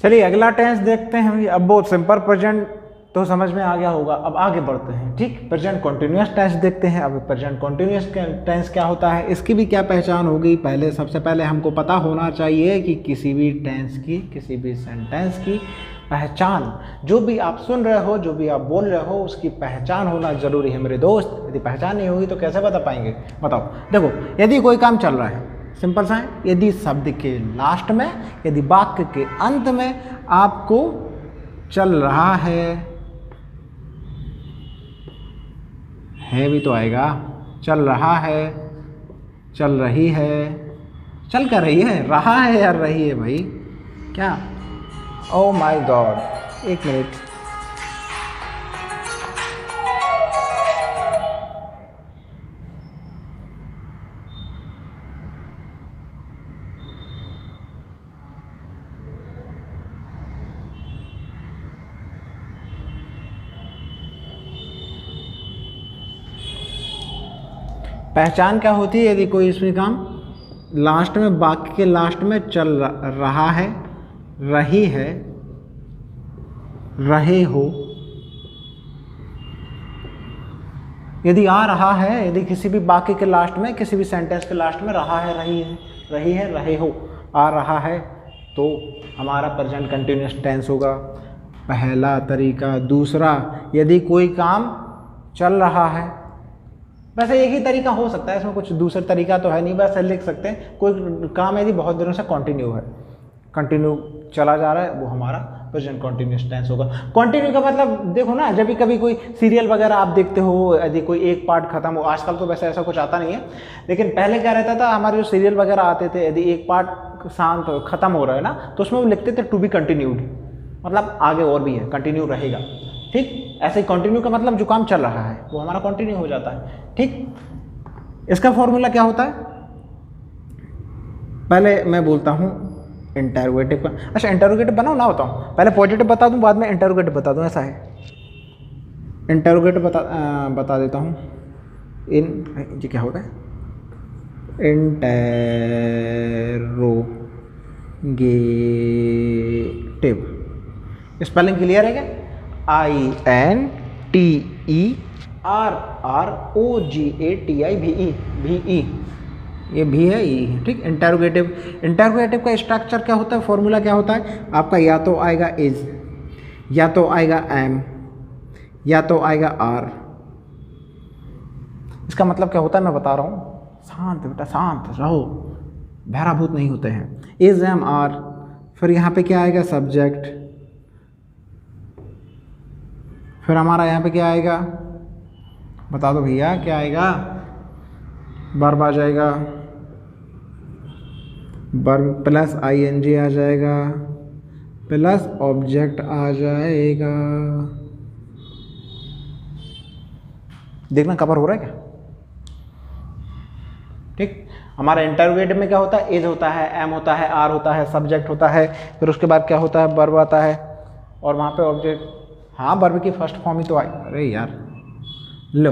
चलिए अगला टेंस देखते हैं। अब वो सिंपल प्रेजेंट तो समझ में आ गया होगा, अब आगे बढ़ते हैं। ठीक, प्रेजेंट कॉन्टिन्यूस टेंस देखते हैं। अब प्रेजेंट कॉन्टिन्यूस टेंस क्या होता है, इसकी भी क्या पहचान होगी। पहले सबसे पहले हमको पता होना चाहिए कि किसी भी टेंस की, किसी भी सेंटेंस की पहचान, जो भी आप सुन रहे हो, जो भी आप बोल रहे हो, उसकी पहचान होना जरूरी है मेरे दोस्त। यदि पहचान नहीं होगी तो कैसे बता पाएंगे, बताओ। देखो, यदि कोई काम चल रहा है, सिंपल सा है, यदि शब्द के लास्ट में, यदि वाक्य के अंत में आपको चल रहा है भी तो आएगा, चल रहा है, चल रही है, चल कर रही है, रहा है यार, रही है भाई, क्या, ओ माय गॉड, एक मिनट, पहचान क्या होती है। यदि कोई इसमें काम लास्ट में, वाक्य के लास्ट में चल रहा है, रही है, रहे हो, यदि आ रहा है, यदि किसी भी वाक्य के लास्ट में, किसी भी सेंटेंस के लास्ट में रहा है, रही है, रहे हो, आ रहा है, तो हमारा प्रेजेंट कंटिन्यूअस टेंस होगा, पहला तरीका। दूसरा, यदि कोई काम चल रहा है, वैसे एक ही तरीका हो सकता है, इसमें कुछ दूसरा तरीका तो है नहीं, बस लिख सकते हैं कोई काम यदि बहुत दिनों से कंटिन्यू है, कंटिन्यू चला जा रहा है, वो हमारा प्रेजेंट कंटिन्यूअस टेंस होगा। कंटिन्यू का मतलब देखो ना, जब भी कभी कोई सीरियल वगैरह आप देखते हो, यदि कोई एक पार्ट खत्म हो, आजकल तो वैसे ऐसा कुछ आता नहीं है, लेकिन पहले क्या रहता था, हमारे जो सीरियल वगैरह आते थे, यदि एक पार्ट शांत खत्म हो रहा है ना, तो उसमें वो लिखते थे टू बी कंटिन्यूड, मतलब आगे और भी है, कंटिन्यू रहेगा। ठीक, ऐसे ही कंटिन्यू का मतलब जो काम चल रहा है वो हमारा कंटिन्यू हो जाता है। ठीक, इसका फॉर्मूला क्या होता है, पहले मैं बोलता हूँ इंटरोगेटिव का। अच्छा, इंटरोगेटिव बनाओ ना, बताऊँ, पहले पॉजिटिव बता दूँ, बाद में इंटरोगेटिव बता दूँ, ऐसा है। इंटरोगेटिव बता देता हूँ। ये क्या होता है, इंटरोगेटिव, स्पेलिंग क्लियर है क्या, INTERROGATIVE, ये भी है, ई है। ठीक, इंटरोगेटिव। इंटरोगेटिव का स्ट्रक्चर क्या होता है, फॉर्मूला क्या होता है आपका, या तो आएगा इज, या तो आएगा एम, या तो आएगा आर। इसका मतलब क्या होता है मैं बता रहा हूँ, शांत बेटा, शांत रहो, बहराभूत नहीं होते हैं। इज, एम, आर, फिर यहाँ पे क्या आएगा, सब्जेक्ट, फिर हमारा यहाँ पे क्या आएगा, बता दो भैया, क्या आएगा, वर्ब आ जाएगा, वर्ब प्लस ING आ जाएगा, प्लस ऑब्जेक्ट आ जाएगा। देखना कवर हो रहा है क्या। ठीक, हमारा इंटरोगेटिव में क्या होता है, एज होता है, एम होता है, आर होता है, सब्जेक्ट होता है, फिर उसके बाद क्या होता है, वर्ब आता है, और वहाँ पे ऑब्जेक्ट। हाँ, वर्ब की फर्स्ट फॉर्म ही तो आई, अरे यार लो,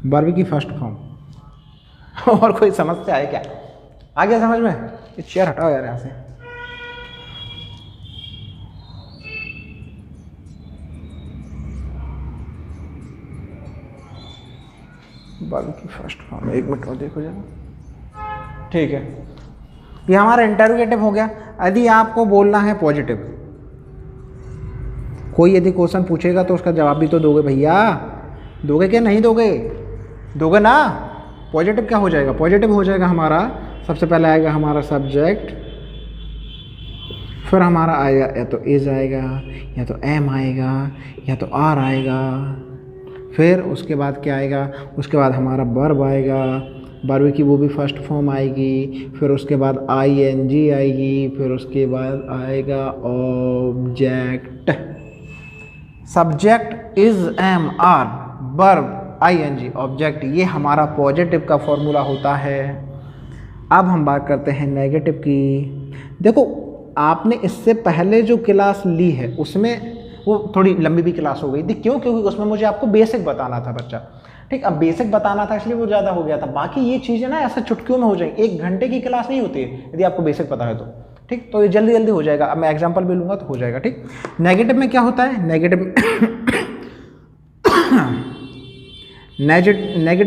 वर्ब की फर्स्ट फॉर्म। और कोई समस्या है क्या, आ गया समझ में। ये चेयर हटाओ यार यहाँ से। वर्ब की फर्स्ट फॉर्म, एक मिनट और देखो जरा। ठीक है, ये हमारा इंटरोगेटिव हो गया। यदि आपको बोलना है पॉजिटिव, कोई यदि क्वेश्चन पूछेगा तो उसका जवाब भी तो दोगे भैया, दोगे क्या, नहीं दोगे, दोगे ना। पॉजिटिव क्या हो जाएगा, पॉजिटिव हो जाएगा हमारा, सबसे पहले आएगा हमारा सब्जेक्ट, फिर हमारा आएगा या तो इज आएगा, या तो एम आएगा, या तो आर आएगा, फिर उसके बाद क्या आएगा, उसके बाद हमारा वर्ब आएगा, वर्ब की वो भी फर्स्ट फॉर्म आएगी, फिर उसके बाद ING आएगी, फिर उसके बाद आएगा object, subject is, am, are, verb, ING, object. ये हमारा पॉजिटिव का फॉर्मूला होता है। अब हम बात करते हैं नेगेटिव की। देखो, आपने इससे पहले जो क्लास ली है उसमें वो थोड़ी लंबी भी क्लास हो गई थी, क्यों, क्योंकि उसमें मुझे आपको बेसिक बताना था बच्चा। ठीक, अब बेसिक बताना था इसलिए वो ज़्यादा हो गया था, बाकी ये चीज़ें ना ऐसा चुटकियों में हो जाएंगी। 1 घंटे की क्लास नहीं होती है यदि आपको बेसिक पता है तो। ठीक, तो ये जल्दी जल्दी हो जाएगा। अब मैं एग्जांपल भी लूँगा तो हो जाएगा। ठीक, नेगेटिव में क्या होता है, नेगेटिव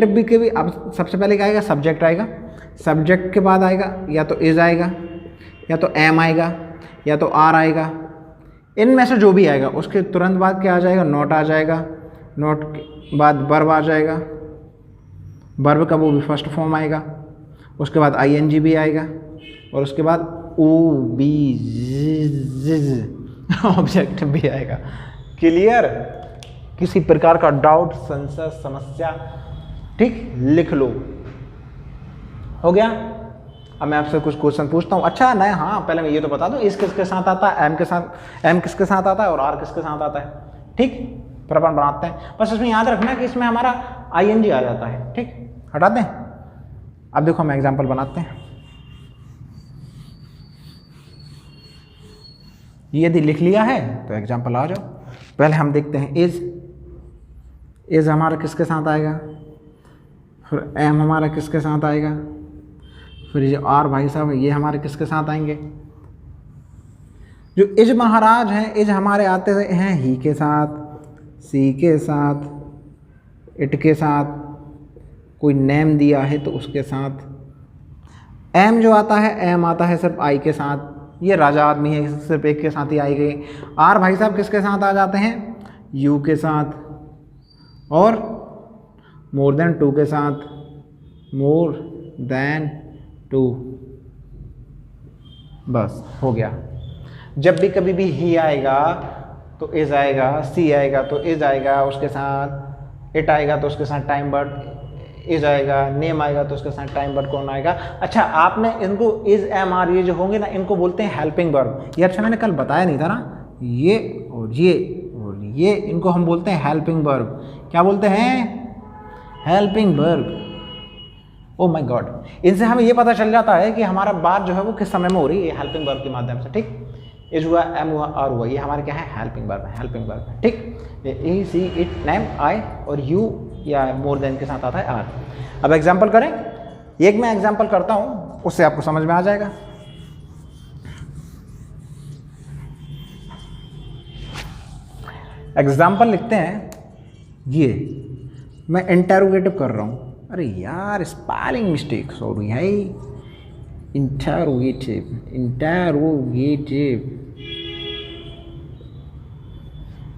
भी के भी अब सबसे पहले क्या आएगा, सब्जेक्ट आएगा, सब्जेक्ट के बाद आएगा या तो इज आएगा, या तो एम आएगा, या तो आर आएगा, इनमें से जो भी आएगा उसके तुरंत बाद क्या आ जाएगा, नॉट आ जाएगा, नॉट के बाद वर्ब आ जाएगा, वर्ब का वो भी फर्स्ट फॉर्म आएगा, उसके बाद आईएनजी भी आएगा, और उसके बाद ओ बी ऑब्जेक्ट भी आएगा। क्लियर, किसी प्रकार का डाउट, संशय, समस्या, ठीक, लिख लो। हो गया। अब मैं आपसे कुछ क्वेश्चन पूछता हूँ। अच्छा नहीं, हाँ पहले मैं ये तो बता दूँ, इस किसके साथ आता है, एम के साथ, एम किसके साथ आता है और आर किसके साथ आता है। ठीक, फिर अपन बनाते हैं। बस इसमें याद रखना कि इसमें हमारा आईएनजी आ जाता है। ठीक, हटा दें। अब देखो हम एग्जाम्पल बनाते हैं। यदि लिख लिया है तो एग्जाम्पल आ जाओ। पहले हम देखते हैं इज हमारा किसके साथ आएगा, फिर एम हमारा किसके साथ आएगा, फिर ये आर भाई साहब ये हमारे किसके साथ आएंगे। जो इज महाराज हैं, इज हमारे आते हैं ही के साथ, सी के साथ, इट के साथ, कोई नेम दिया है तो उसके साथ। एम जो आता है, एम आता है सिर्फ आई के साथ, ये राजा आदमी है सिर्फ एक के साथ ही आई गई। आर भाई साहब किसके साथ आ जाते हैं, यू के साथ, और मोर देन टू के साथ, मोर देन टू। बस हो गया। जब भी कभी भी ही आएगा तो इज आएगा, सी आएगा तो इज आएगा उसके साथ, इट आएगा तो उसके साथ टाइम वर्ड इज आएगा, नेम आएगा तो उसके साथ टाइम वर्ड कौन आएगा। अच्छा, आपने इनको इज एम आर ये जो होंगे ना, इनको बोलते हैं हेल्पिंग वर्ब। ये अच्छा मैंने कल बताया नहीं था ना, ये और ये इनको हम बोलते हैं हेल्पिंग वर्ब। क्या बोलते हैं, helping verb. Oh my God, इनसे हमें ये पता चल जाता है कि हमारा बात जो है वो किस समय में हो रही है, हेल्पिंग वर्ब के माध्यम से। ठीक, इज हुआ, एम हुआ, आर हुआ, ये हमारे क्या है, हेल्पिंग वर्ब है, हेल्पिंग वर्ब है। ठीक, ए सी इट नेम आई और यू या मोर देन के साथ आता है आर। अब एग्जाम्पल करें, एक मैं एग्जाम्पल करता हूँ, उससे आपको समझ में आ जाएगा। एग्जाम्पल लिखते हैं, ये मैं इंटरोगेटिव कर रहा हूँ। अरे यार स्पेलिंग मिस्टेक हो रही है। Interrogative, interrogative.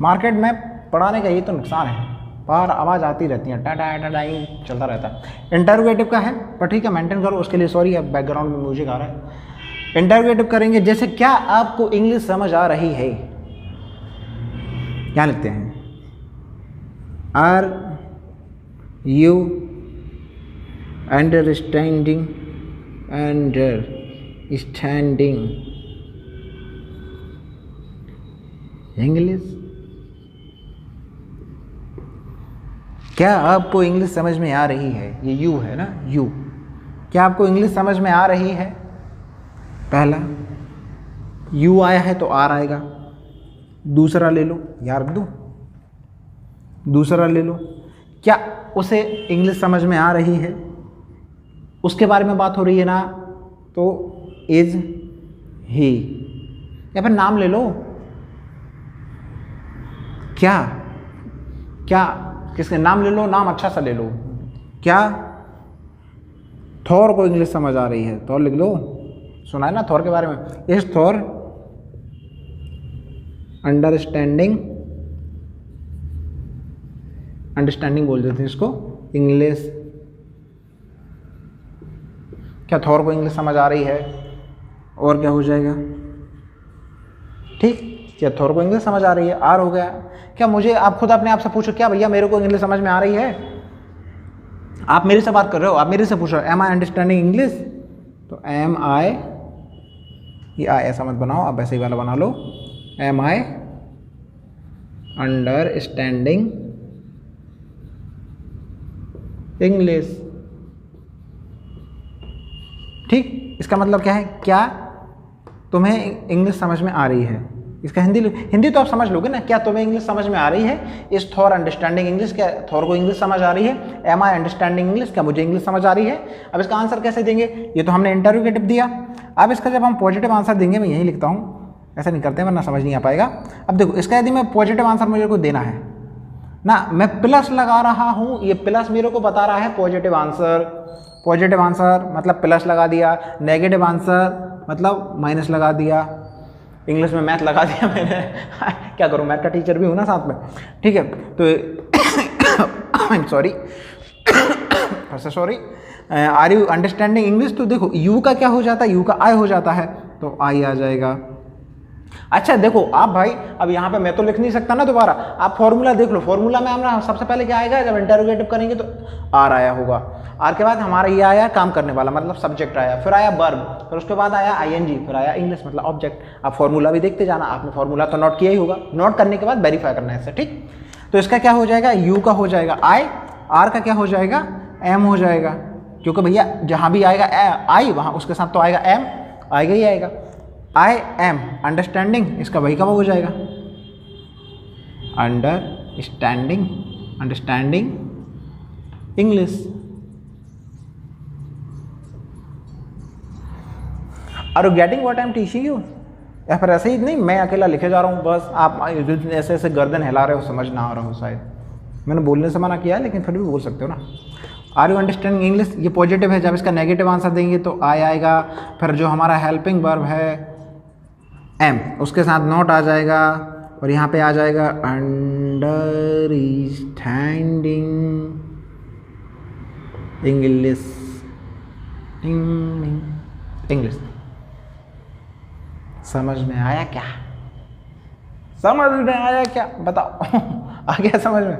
मार्केट में पढ़ाने का ये तो नुकसान है, बाहर आवाज़ आती रहती है, टाटा टाटाई चलता रहता है। इंटरोगेटिव का है, पर ठीक है मेंटेन करो, उसके लिए सॉरी, अब बैकग्राउंड में म्यूजिक आ रहा है। इंटरोगेटिव करेंगे, जैसे क्या आपको इंग्लिश समझ आ रही है, क्या लिखते हैं, are you understanding, understanding English. क्या आपको इंग्लिश समझ में आ रही है, ये यू है ना, यू। क्या आपको इंग्लिश समझ में आ रही है, पहला यू आया है तो आर आएगा। दूसरा ले लो यार, दो दूसरा ले लो, क्या उसे इंग्लिश समझ में आ रही है, उसके बारे में बात हो रही है ना, तो इज ही, या फिर नाम ले लो, क्या क्या किसके नाम ले लो, नाम अच्छा सा ले लो। क्या थॉर को इंग्लिश समझ आ रही है, थॉर लिख लो, सुना है ना थॉर के बारे में। इस थॉर अंडरस्टैंडिंग, अंडरस्टैंडिंग बोल देते हैं इसको, इंग्लिश। क्या थॉर को इंग्लिश समझ आ रही है, और क्या हो जाएगा, ठीक, क्या थॉर को इंग्लिश समझ आ रही है, आर हो गया। क्या मुझे, आप खुद अपने आप से पूछो, क्या भैया मेरे को इंग्लिश समझ में आ रही है, आप मेरे से बात कर रहे हो, आप मेरे से पूछ रहे हो एम आई अंडरस्टैंडिंग इंग्लिश, तो एम आई, ये आई ऐसा मत बनाओ, आप ऐसे ही वाला बना लो, एम आई अंडरस्टैंडिंग इंग्लिश। ठीक, इसका मतलब क्या है, क्या तुम्हें इंग्लिश समझ में आ रही है। इसका हिंदी तो आप समझ लोगे ना, क्या तुम्हें इंग्लिश समझ में आ रही है, इस थॉर अंडरस्टैंडिंग इंग्लिश, क्या थॉर को इंग्लिश समझ आ रही है, एम आई अंडरस्टैंडिंग इंग्लिश, क्या मुझे इंग्लिश समझ आ रही है। अब इसका आंसर कैसे देंगे, ये तो हमने इंटरोगेटिव दिया। अब इसका जब हम पॉजिटिव आंसर देंगे, मैं यही लिखता हूँ, ऐसा नहीं करते वरना समझ नहीं आ पाएगा। अब देखो इसका यदि मैं पॉजिटिव आंसर मुझे को देना है ना, मैं प्लस लगा रहा हूँ, ये प्लस मेरे को बता रहा है पॉजिटिव आंसर, पॉजिटिव आंसर मतलब प्लस लगा दिया, नेगेटिव आंसर मतलब माइनस लगा दिया, इंग्लिश में मैथ लगा दिया मैंने क्या करूँ, मैथ का टीचर भी हूँ ना साथ में, ठीक है। तो I am sorry, sorry, are you understanding English. तो देखो यू का क्या हो जाता है, यू का आई हो जाता है, तो आई आ जाएगा। अच्छा देखो आप भाई, अब यहाँ पे मैं तो लिख नहीं सकता ना दोबारा, आप फॉर्मूला देख लो, फॉर्मूला में हमारा सबसे पहले क्या आएगा, जब इंटरोगेटिव करेंगे तो आर आया होगा, आर के बाद हमारा ये आया काम करने वाला मतलब सब्जेक्ट आया, फिर आया वर्ब, फिर उसके बाद आया आईएनजी, फिर आया इंग्लिश मतलब ऑब्जेक्ट। आप फॉर्मूला भी देखते जाना, आपने फॉर्मूला तो नोट किया ही होगा, नोट करने के बाद वेरीफाई करना है इसे, ठीक। तो इसका क्या हो जाएगा, यू का हो जाएगा आई, आर का क्या हो जाएगा, एम हो जाएगा, क्योंकि भैया जहाँ भी आएगा आई वहाँ उसके साथ तो आएगा एम, आएगा ही आएगा। आई एम अंडरस्टैंडिंग, इसका वही का वो हो जाएगा understanding, understanding English. Are you getting what I am teaching you, या फिर ऐसे ही नहीं मैं अकेला लिखे जा रहा हूँ बस, आप ऐसे ऐसे गर्दन हिला रहे हो, समझ ना आ रहा हो शायद, मैंने बोलने से मना किया है लेकिन फिर भी बोल सकते हो ना। आर यू अंडरस्टैंडिंग इंग्लिश, ये पॉजिटिव है, जब इसका नेगेटिव आंसर देंगे तो आई आएगा, फिर जो हमारा हेल्पिंग वर्ब है एम, उसके साथ नॉट आ जाएगा, और यहाँ पे आ जाएगा अंडरस्टैंडिंग इंग्लिश, इंग्लिश। समझ में आया क्या, समझ में आया क्या बताओ आ गया समझ में,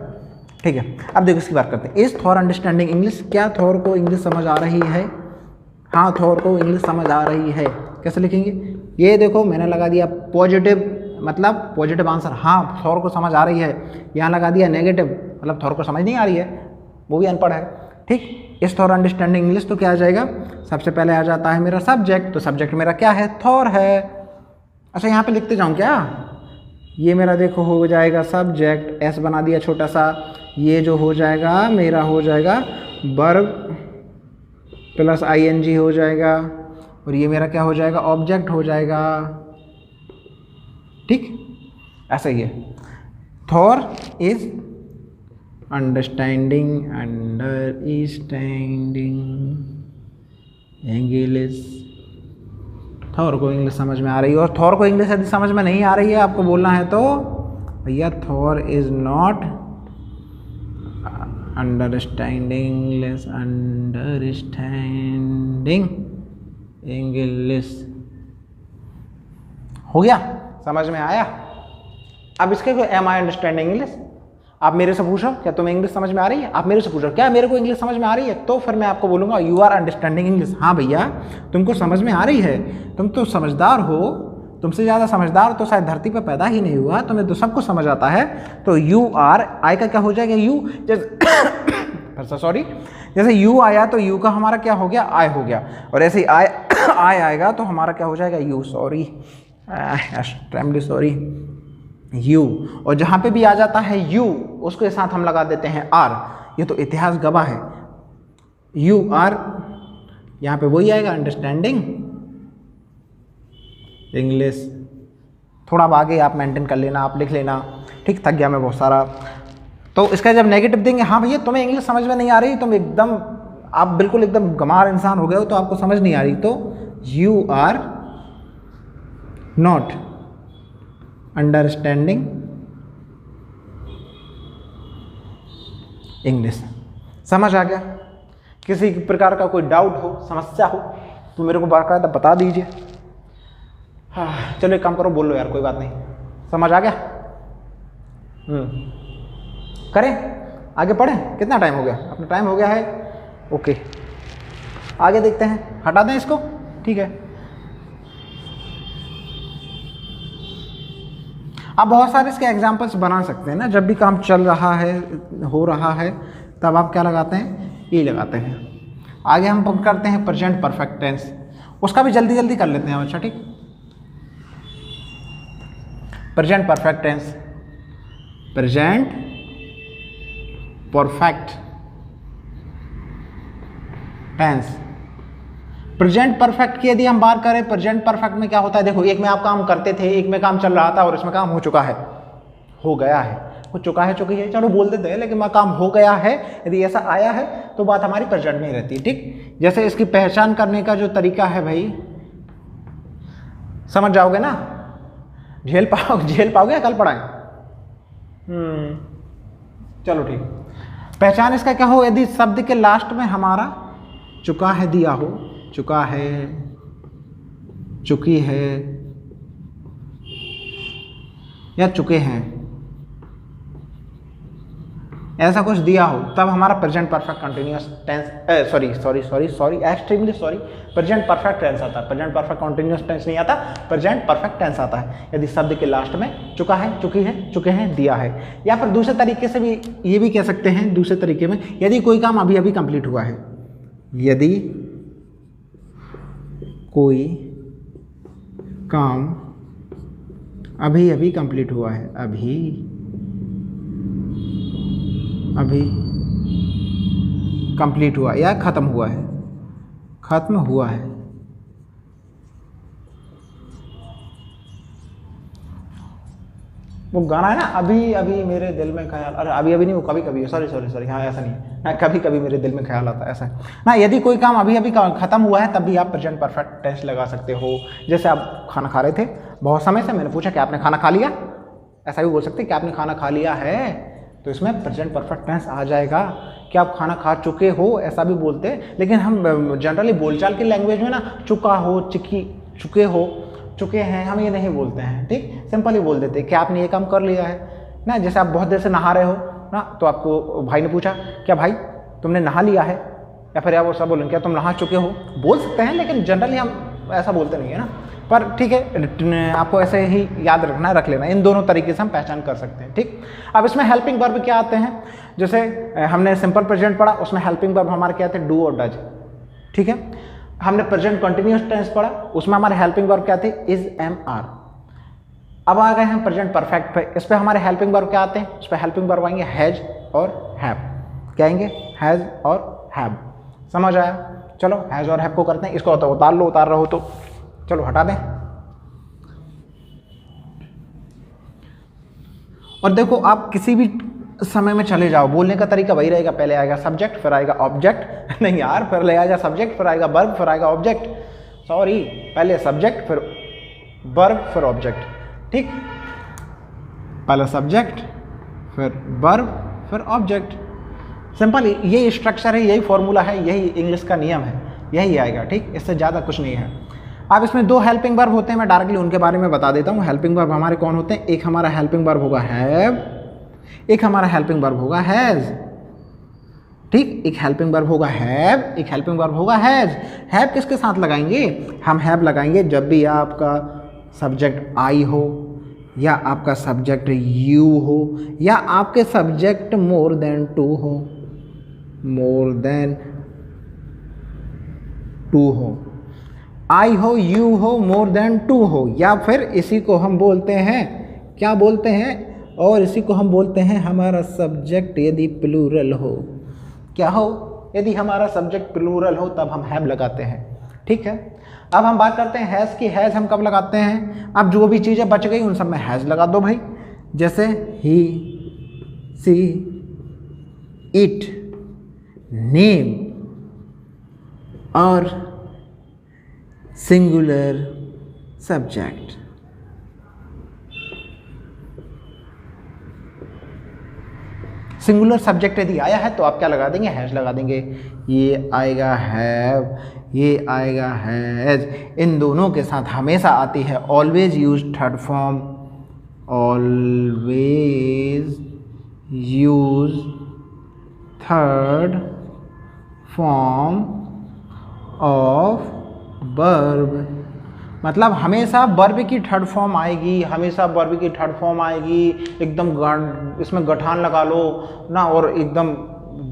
ठीक है। अब देखो इसकी बात करते हैं, इज थॉर अंडरस्टैंडिंग इंग्लिश, क्या थॉर को इंग्लिश समझ आ रही है, हाँ थॉर को इंग्लिश समझ आ रही है। कैसे लिखेंगे, ये देखो मैंने लगा दिया पॉजिटिव मतलब पॉजिटिव आंसर, हाँ थॉर को समझ आ रही है, यहाँ लगा दिया नेगेटिव मतलब थॉर को समझ नहीं आ रही है, वो भी अनपढ़ है, ठीक। इस थॉर अंडरस्टैंडिंग इंग्लिश तो क्या आ जाएगा, सबसे पहले आ जाता है मेरा सब्जेक्ट, तो सब्जेक्ट मेरा क्या है, थॉर है। अच्छा यहाँ पे लिखते जाऊँ क्या, ये मेरा देखो हो जाएगा सब्जेक्ट, एस बना दिया छोटा सा, ये जो हो जाएगा मेरा हो जाएगा वर्ब प्लस आईएनजी हो जाएगा, और ये मेरा क्या हो जाएगा, ऑब्जेक्ट हो जाएगा, ठीक। ऐसा ही है, Thor is understanding, understanding English, Thor को इंग्लिश समझ में आ रही है। और थॉर को इंग्लिश यदि समझ में नहीं आ रही है आपको बोलना है तो भैया Thor is not understanding English, understanding English. हो गया, समझ में आया। अब इसके को एम आई अंडरस्टैंडिंग इंग्लिश, आप मेरे से पूछो क्या तुम्हें इंग्लिश समझ में आ रही है, आप मेरे से पूछो क्या मेरे को इंग्लिश समझ में आ रही है, तो फिर मैं आपको बोलूँगा यू आर अंडरस्टैंडिंग इंग्लिश। हाँ भैया तुमको समझ में आ रही है, तुम तो समझदार हो, तुमसे ज़्यादा समझदार तो शायद धरती पर पैदा ही नहीं हुआ, तुम्हें तो सब कुछ समझ आता है। तो यू आर, आई का क्या हो जाएगा यू, जैसे सॉरी जैसे यू आया तो यू का हमारा क्या हो गया, आई हो गया, और ऐसे ही आई आएगा तो हमारा क्या हो जाएगा you, sorry extremely sorry you. और जहाँ पे भी आ जाता है यू उसके साथ हम लगा देते हैं आर, ये तो इतिहास गवाह है, यू आर यहाँ पे वही आएगा अंडरस्टैंडिंग इंग्लिश। थोड़ा आगे आप मेंटेन कर लेना, आप लिख लेना, ठीक। थक गया मैं बहुत सारा। तो इसका जब नेगेटिव देंगे, हाँ भैया तुम्हें इंग्लिश समझ में नहीं आ रही, तुम एकदम आप बिल्कुल एकदम गंवार इंसान हो गए हो, तो आपको समझ नहीं आ रही, तो you are not understanding English. समझ आ गया। किसी प्रकार का कोई डाउट हो, समस्या हो तो मेरे को बाकायदा बता दीजिए। हाँ चलो एक काम करो, बोल लो यार, कोई बात नहीं, समझ आ गया। करें आगे पढ़ें, कितना टाइम हो गया, अपना टाइम हो गया है, ओके आगे देखते हैं, हटा दें इसको, ठीक है। आप बहुत सारे इसके एग्जाम्पल्स बना सकते हैं ना, जब भी काम चल रहा है, हो रहा है, तब आप क्या लगाते हैं, ये लगाते हैं। आगे हम करते हैं प्रेजेंट परफेक्ट टेंस, उसका भी जल्दी जल्दी कर लेते हैं बच्चा, ठीक। Present perfect tense, present perfect tense present perfect की यदि हम बात करें, प्रेजेंट परफेक्ट में क्या होता है, देखो एक में आप काम करते थे, एक में काम चल रहा था और इसमें काम हो चुका है, हो गया है, हो चुका है, चुकी है, चलो बोल देते हैं, लेकिन काम हो गया है यदि ऐसा आया है तो बात हमारी प्रेजेंट में ही रहती है। ठीक, जैसे इसकी पहचान करने का जो तरीका है भाई, समझ जाओगे ना, झेल पाओगे या कल पढ़ाएं? चलो ठीक। पहचान इसका क्या हो, यदि शब्द के लास्ट में हमारा चुका है दिया हो, चुका है, चुकी है या चुके हैं, ऐसा कुछ दिया हो, तब हमारा present perfect continuous tense, extremely sorry, present perfect tense आता है। प्रेजेंट परफेक्ट कंटिन्यूअस टेंस नहीं आता, प्रेजेंट परफेक्ट टेंस आता है यदि शब्द के लास्ट में चुका है, चुकी है, चुके हैं, दिया है। या फिर दूसरे तरीके से भी ये भी कह सकते हैं, दूसरे तरीके में, यदि कोई काम अभी अभी कंप्लीट हुआ है, यदि कोई काम अभी अभी कंप्लीट हुआ है, अभी कंप्लीट हुआ या ख़त्म हुआ है, ख़त्म हुआ है। वो गाना है ना, अभी अभी मेरे दिल में ख्याल, अरे अभी अभी नहीं, वो कभी कभी, सॉरी, हाँ ऐसा नहीं है ना, कभी कभी मेरे दिल में ख्याल आता है, ऐसा है ना। यदि कोई काम अभी अभी ख़त्म हुआ है तब भी आप प्रेजेंट परफेक्ट टेंस लगा सकते हो। जैसे आप खाना खा रहे थे बहुत समय से, मैंने पूछा कि आपने खाना खा लिया, ऐसा भी बोल सकते हैं कि आपने खाना खा लिया है, तो इसमें प्रेजेंट परफेक्ट टेंस आ जाएगा। कि आप खाना खा चुके हो, ऐसा भी बोलते हैं, लेकिन हम जनरली बोलचाल की लैंग्वेज में ना चुका हो, चुके हो, चुके हैं, हम ये नहीं बोलते हैं। ठीक, सिंपल ही बोल देते हैं कि आपने ये काम कर लिया है ना। जैसे आप बहुत देर से नहा रहे हो ना, तो आपको भाई ने पूछा क्या भाई तुमने नहा लिया है, या फिर आप वो सब बोलेंगे क्या तुम नहा चुके हो, बोल सकते हैं, लेकिन जनरली हम ऐसा बोलते नहीं है ना। पर ठीक है, आपको ऐसे ही याद रखना, रख लेना, इन दोनों तरीके से हम पहचान कर सकते हैं। ठीक, अब इसमें हेल्पिंग वर्ब क्या आते हैं, जैसे हमने सिंपल प्रेजेंट पढ़ा, उसमें हेल्पिंग वर्ब हमारे क्या आते हैं, डू और डज। ठीक है, हमने प्रेजेंट कंटिन्यूअस टेंस पढ़ा, उसमें हमारे हेल्पिंग वर्ब क्या थे, इज, एम, आर। अब आ गए हम प्रेजेंट परफेक्ट पे, इस पे हमारे हेल्पिंग वर्ब क्या आते हैं, इस पे हेल्पिंग वर्ब आएंगे हैज और हैव। क्या आएंगे, हैज और हैव। समझ आया? चलो हैज और हैव को करते हैं, इसको तो उतार लो, उतार रहो तो चलो हटा दें। और देखो आप किसी भी समय में चले जाओ, बोलने का तरीका वही रहेगा, पहले आएगा सब्जेक्ट, फिर आएगा ऑब्जेक्ट, नहीं यार, पहले आएगा सब्जेक्ट, फिर आएगा वर्ब, फिर आएगा ऑब्जेक्ट, सॉरी, पहले सब्जेक्ट, फिर वर्ब, फिर ऑब्जेक्ट। ठीक, पहले सब्जेक्ट, फिर वर्ब, फिर ऑब्जेक्ट। सिंपल, यही स्ट्रक्चर है, यही फॉर्मूला है, यही इंग्लिश का नियम है, यही आएगा। ठीक, इससे ज़्यादा कुछ नहीं है। अब इसमें दो हेल्पिंग वर्ब होते हैं, मैं डायरेक्टली उनके बारे में बता देता हूँ। हेल्पिंग वर्ब हमारे कौन होते हैं, एक हमारा हेल्पिंग वर्ब होगा हैव, एक हमारा हेल्पिंग वर्ब होगा हैज। ठीक, एक हेल्पिंग वर्ब होगा हैव, एक हेल्पिंग वर्ब होगा हैज। हैव किसके साथ लगाएंगे, हम हैव लगाएंगे जब भी आपका सब्जेक्ट आई हो, या आपका सब्जेक्ट यू हो, या आपके सब्जेक्ट मोर देन टू हो, मोर देन टू हो, आई हो, यू हो, मोर देन टू हो, या फिर इसी को हम बोलते हैं, क्या बोलते हैं, और इसी को हम बोलते हैं हमारा सब्जेक्ट यदि प्लूरल हो। क्या हो, यदि हमारा सब्जेक्ट प्लूरल हो तब हम हैव लगाते हैं। ठीक है, अब हम बात करते हैं हैज़ की। हैज़ हम कब लगाते हैं, अब जो भी चीज़ें बच गई उन सब में हैज़ लगा दो भाई। जैसे ही, सी, इट, नेम और सिंगुलर सब्जेक्ट। सिंगुलर सब्जेक्ट यदि आया है तो आप क्या लगा देंगे, हैज लगा देंगे। ये आएगा हैव, ये आएगा हैज। इन दोनों के साथ हमेशा आती है always use third form, always use third form of verb. मतलब हमेशा वर्ब की थर्ड फॉर्म आएगी, हमेशा वर्ब की थर्ड फॉर्म आएगी। एकदम इसमें गठान लगा लो ना, और एकदम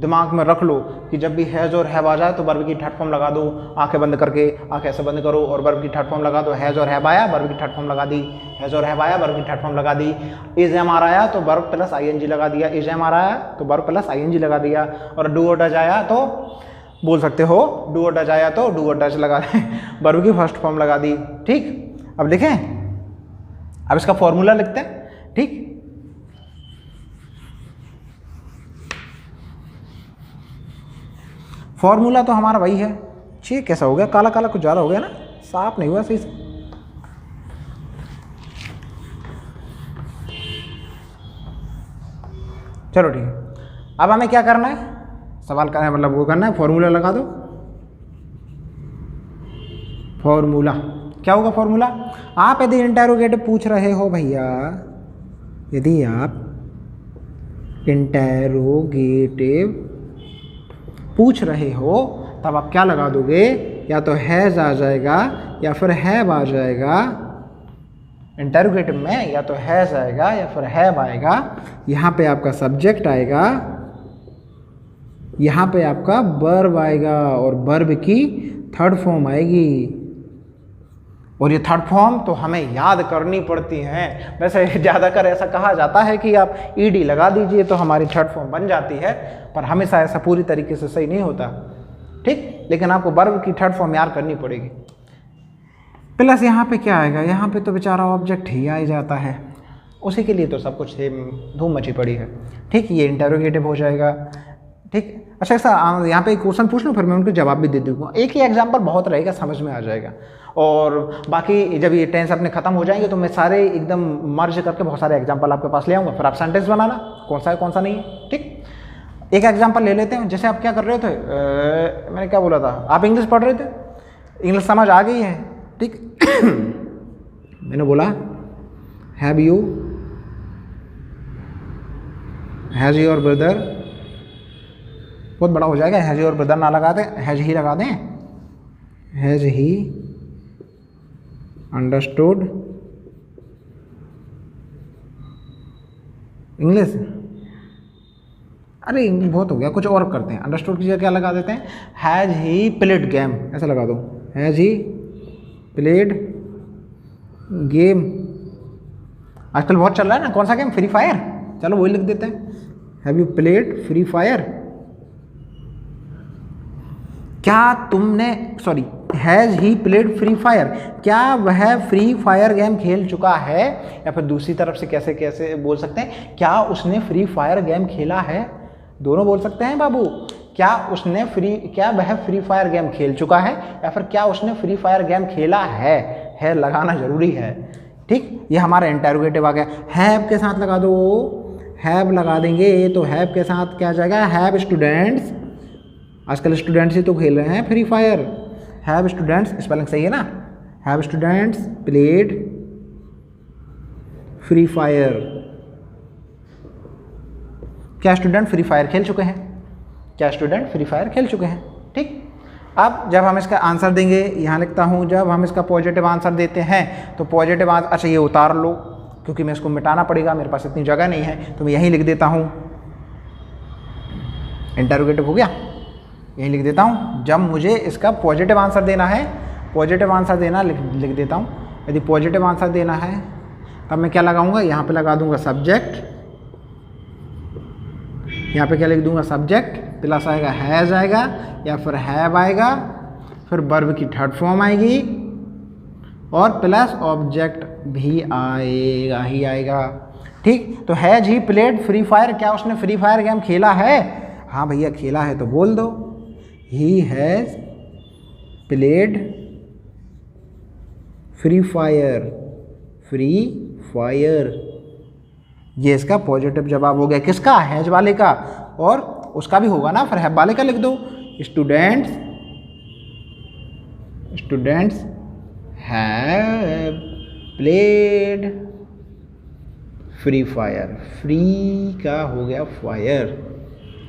दिमाग में रख लो कि जब भी हैज़ और हैव आ जाए तो वर्ब की थर्ड फॉर्म लगा दो। आंखें बंद करके, आंखें ऐसे बंद करो और वर्ब की थर्ड फॉर्म लगा दो। हैज़ और हैव आया, वर्ब की थर्ड फॉर्म लगा दी। हैज़ और हैव आया, वर्ब की थर्ड फॉर्म लगा दी। इज एम आर आया तो वर्ब प्लस आईएनजी लगा दिया। इज एम आर आया तो वर्ब प्लस आईएनजी लगा दिया। और डू और डज आया तो बोल सकते हो डू और डज आया तो डू और डज लगा दें, वर्ब की फर्स्ट फॉर्म लगा दी। ठीक, अब देखें, अब इसका फॉर्मूला लिखते हैं। ठीक, फॉर्मूला तो हमारा वही है। ये कैसा हो गया, काला काला कुछ ज़्यादा हो गया ना, साफ नहीं हुआ सही से। चलो ठीक है, अब हमें क्या करना है, सवाल करना है, मतलब वो करना है, फॉर्मूला लगा दो। फॉर्मूला क्या होगा, फॉर्मूला आप यदि इंटेरोगेटिव पूछ रहे हो भैया, यदि आप इंटेरोगेटिव पूछ रहे हो तब आप क्या लगा दोगे, या तो हैज़ आ जाएगा या फिर हैव आ जाएगा। इंटेरोगेटिव में या तो हैज़ आएगा या फिर हैव आएगा। यहाँ पे आपका सब्जेक्ट आएगा, यहाँ पे आपका वर्ब आएगा और वर्ब की थर्ड फॉर्म आएगी। और ये थर्ड फॉर्म तो हमें याद करनी पड़ती हैं। वैसे ज़्यादातर ऐसा कहा जाता है कि आप ईडी लगा दीजिए तो हमारी थर्ड फॉर्म बन जाती है, पर हमेशा ऐसा पूरी तरीके से सही नहीं होता। ठीक, लेकिन आपको वर्ब की थर्ड फॉर्म याद करनी पड़ेगी। प्लस यहाँ पे क्या आएगा, यहाँ पे तो बेचारा ऑब्जेक्ट ही आ जाता है, उसी के लिए तो सब कुछ धूम मची पड़ी है। ठीक, ये इंटेरोगेटिव हो जाएगा। ठीक, अच्छा ऐसा यहाँ पे एक क्वेश्चन पूछ लूँ, फिर मैं उनको जवाब भी दे दूँगा। एक ही एग्जाम्पल बहुत रहेगा, समझ में आ जाएगा। और बाकी जब ये टेंस अपने खत्म हो जाएंगे तो मैं सारे एकदम मर्ज करके बहुत सारे एग्जाम्पल आपके पास ले आऊँगा, फिर आप सेंटेंस बनाना कौन सा है कौन सा नहीं है। ठीक, एक एग्जाम्पल ले लेते हैं। जैसे आप क्या कर रहे थे, मैंने क्या बोला था, आप इंग्लिश पढ़ रहे थे, इंग्लिश समझ आ गई है। ठीक मैंने बोला have you, has your brother, बहुत बड़ा हो जाएगा, हैज़ योर ब्रदर ना लगा दें, हैज़ ही लगा दें, हैज़ ही अंडरस्टूड इंग्लिश। अरे बहुत हो गया, कुछ और करते हैं, अंडरस्टूड की जगह क्या लगा देते हैं, हैज़ ही प्लेड गेम, ऐसा लगा दो, हैज़ ही प्लेड गेम। आजकल बहुत चल रहा है ना, कौन सा गेम, फ्री फायर, चलो वही लिख देते हैं, have you played free fire. क्या तुमने, sorry, has he played free fire, क्या वह फ्री फायर गेम खेल चुका है, या फिर दूसरी तरफ से कैसे कैसे बोल सकते हैं, क्या उसने फ्री फायर गेम खेला है, दोनों बोल सकते हैं बाबू। क्या वह फ्री फायर गेम खेल चुका है, या फिर क्या उसने फ्री फायर गेम खेला है लगाना जरूरी है। ठीक, ये हमारा इंटेरोगेटिव आ गया। हैव के साथ लगा दो, हैव लगा देंगे तो हैव के साथ क्या आ जाएगा, हैव स्टूडेंट्स, आजकल स्टूडेंट्स ही तो खेल रहे हैं free fire. Have students, spelling सही है ना, have students played free fire, क्या स्टूडेंट फ्री फायर खेल चुके हैं, क्या स्टूडेंट फ्री फायर खेल चुके हैं। ठीक, अब जब हम इसका आंसर देंगे, यहाँ लिखता हूँ, जब हम इसका पॉजिटिव आंसर देते हैं तो पॉजिटिव आंसर, अच्छा ये उतार लो क्योंकि मैं इसको मिटाना पड़ेगा, मेरे पास इतनी जगह नहीं है, तो मैं यहीं लिख देता हूँ, इंटेरोगेटिव हो गया, यहीं लिख देता हूँ। जब मुझे इसका पॉजिटिव आंसर देना है, पॉजिटिव आंसर देना लिख देता हूँ। यदि पॉजिटिव आंसर देना है तब मैं क्या लगाऊंगा, यहाँ पे लगा दूंगा सब्जेक्ट, यहाँ पे क्या लिख दूंगा, सब्जेक्ट प्लस आएगा हैज़ आएगा या फिर हैव आएगा, फिर वर्ब की थर्ड फॉर्म आएगी और प्लस ऑब्जेक्ट भी आएगा ही आएगा। ठीक, तो has he played free fire, क्या उसने फ्री फायर गेम खेला है, हाँ भैया खेला है तो बोल दो, he has played free fire, free fire. ये इसका पॉजिटिव जवाब हो गया, किसका, हैज़ वाले का, और उसका भी होगा ना, फिर हैव वाले का लिख दो, students have played free fire, free का हो गया फायर,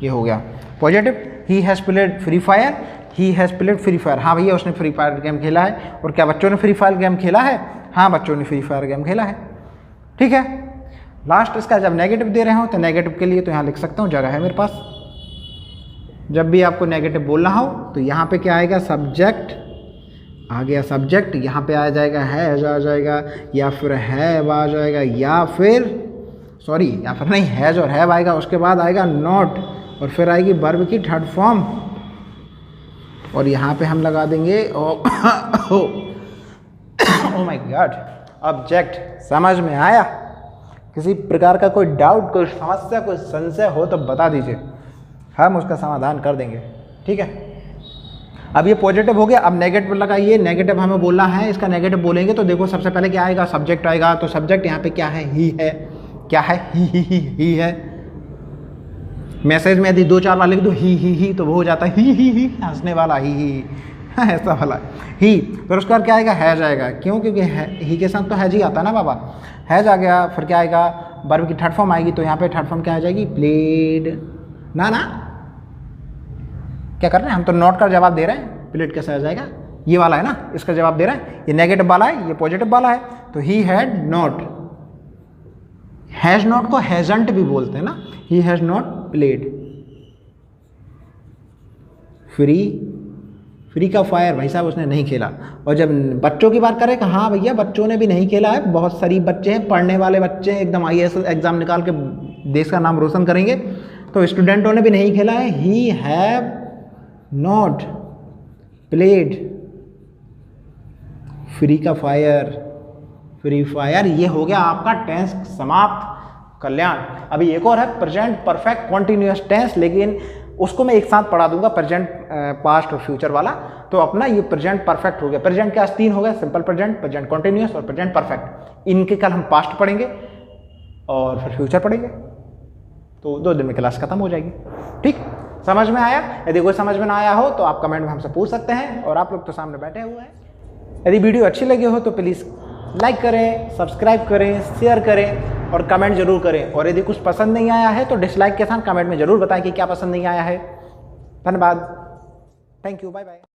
ये हो गया positive. He has played free fire, he has played free fire, हाँ भैया उसने फ्री फायर गेम खेला है। और क्या बच्चों ने फ्री फायर गेम खेला है, हाँ बच्चों ने फ्री फायर गेम खेला है। ठीक है, लास्ट इसका जब नेगेटिव दे रहे हो तो नेगेटिव के लिए तो यहाँ लिख सकता हूँ, जगह है मेरे पास। जब भी आपको नेगेटिव बोलना हो तो यहाँ पे क्या आएगा, सब्जेक्ट आ गया, सब्जेक्ट यहाँ पे आ जाएगा, हैज़ आ जाएगा या फिर हैव आ जाएगा, या फिर नहीं, हैज़ और हैव आएगा, उसके बाद आएगा नॉट और फिर आएगी वर्ब की थर्ड फॉर्म। और यहाँ पे हम लगा देंगे ओ माय गॉड ऑब्जेक्ट। समझ में आया? किसी प्रकार का कोई डाउट, कोई समस्या, कोई संशय हो तो बता दीजिए, हम उसका समाधान कर देंगे। ठीक है, अब ये पॉजिटिव हो गया। अब नेगेटिव लगाइए। नेगेटिव हमें बोलना है, इसका नेगेटिव बोलेंगे तो देखो सबसे पहले क्या आएगा, सब्जेक्ट आएगा। तो सब्जेक्ट यहाँ पे क्या है, ही है। क्या है, ही है। मैसेज में यदि 2-4 वाले लिख दो ही तो वो हो जाता है ही हंसने वाला ही ऐसा वाला ही। फिर उसके बाद क्या आएगा, हैज आएगा। क्यों? क्योंकि ही के साथ तो हैज ही आता है ना बाबा। हैज आ गया। फिर क्या आएगा, वर्ब की थर्ड फॉर्म आएगी। तो यहाँ पे थर्ड फॉर्म क्या आ जाएगी, प्लेड। ना क्या कर रहे हैं हम, तो नॉट का जवाब दे रहे हैं। प्लेड कैसे आ जाएगा, ये वाला है ना, इसका जवाब दे रहे हैं। ये नेगेटिव वाला है, ये पॉजिटिव वाला है। तो he had not. Has not को हैजंट भी बोलते हैं ना। He has not played. Free का फायर, भाई साहब उसने नहीं खेला। और जब बच्चों की बात करें कि हाँ भैया बच्चों ने भी नहीं खेला है, बहुत शरीफ बच्चे हैं, पढ़ने वाले बच्चे हैं, एकदम IAS एग्जाम निकाल के देश का नाम रोशन करेंगे, तो स्टूडेंटों ने भी नहीं खेला है। He have not played free का फायर। फ्री फायर, ये हो गया आपका टेंस समाप्त। कल्याण। अभी एक और है प्रेजेंट परफेक्ट कॉन्टिन्यूअस टेंस, लेकिन उसको मैं एक साथ पढ़ा दूंगा, प्रेजेंट, पास्ट और फ्यूचर वाला। तो अपना ये प्रेजेंट परफेक्ट हो गया। प्रेजेंट के 3 हो गए, सिंपल प्रेजेंट, प्रेजेंट कॉन्टिन्यूअस और प्रेजेंट परफेक्ट। इनके कल हम पास्ट पढ़ेंगे और फिर फ्यूचर पढ़ेंगे। तो 2 दिन में क्लास खत्म हो जाएगी। ठीक, समझ में आया? यदि कोई समझ में ना आया हो तो आप कमेंट में हमसे पूछ सकते हैं, और आप लोग तो सामने बैठे हुए हैं। यदि वीडियो अच्छी लगी हो तो प्लीज़ लाइक करें, सब्सक्राइब करें, शेयर करें और कमेंट जरूर करें। और यदि कुछ पसंद नहीं आया है तो डिसलाइक के साथ कमेंट में जरूर बताएं कि क्या पसंद नहीं आया है। धन्यवाद, थैंक यू, बाय बाय।